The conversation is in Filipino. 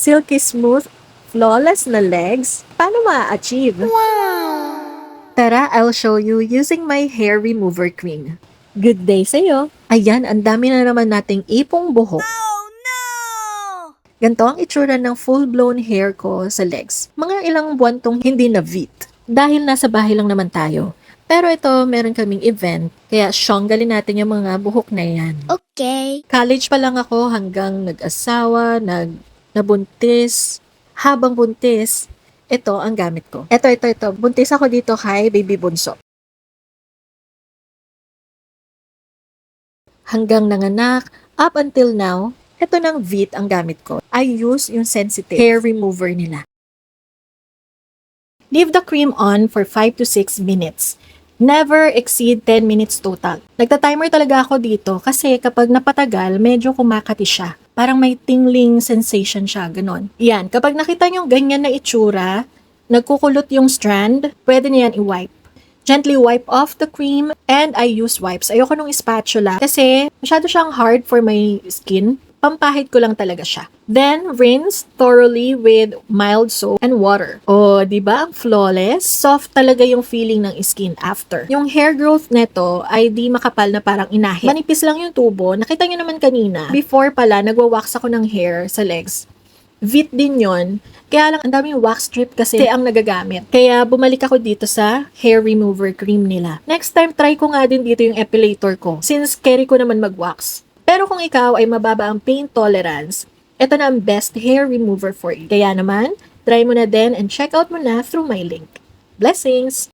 silky smooth, flawless na legs, paano ma-achieve? Tara, I'll show you using my hair remover cream. Good day sa'yo! Ayan, ang dami na naman nating ipong buhok. Ganito ang itsura ng full-blown hair ko sa legs. Mga ilang buwan tong hindi na vet. Dahil nasa bahay lang naman tayo. Pero ito, meron kaming event. Kaya syonggalin natin yung mga buhok na yan. Okay. College pa lang ako hanggang nag-asawa, nabuntis. Habang buntis, ito ang gamit ko. Ito. Buntis ako dito kay baby bunso. Hanggang nanganak, up until now, ito ng Veet ang gamit ko. I use yung sensitive hair remover nila. Leave the cream on for 5 to 6 minutes. Never exceed 10 minutes total. Nagta-timer talaga ako dito kasi kapag napatagal, medyo kumakati siya. Parang may tingling sensation siya, ganon. Yan, kapag nakita nyo ganyan na itsura, nagkukulot yung strand, pwede niyo yan i-wipe. Gently wipe off the cream and I use wipes. Ayoko nung spatula kasi masyado siyang hard for my skin. Pampahid ko lang talaga siya. Then, rinse thoroughly with mild soap and water. O, di ba? Ang flawless. Soft talaga yung feeling ng skin after. Yung hair growth neto ay di makapal na parang inahin. Manipis lang yung tubo. Nakita nyo naman kanina. Before pala, nagwa-wax ako ng hair sa legs. Veet din yon. Kaya lang, ang daming wax strip kasi ang nagagamit. Kaya bumalik ako dito sa hair remover cream nila. Next time, try ko nga din dito yung epilator ko. Since carry ko naman mag-wax. Pero kung ikaw ay mababa ang pain tolerance, ito na ang best hair remover for you. Kaya naman, try mo na din and check out mo na through my link. Blessings!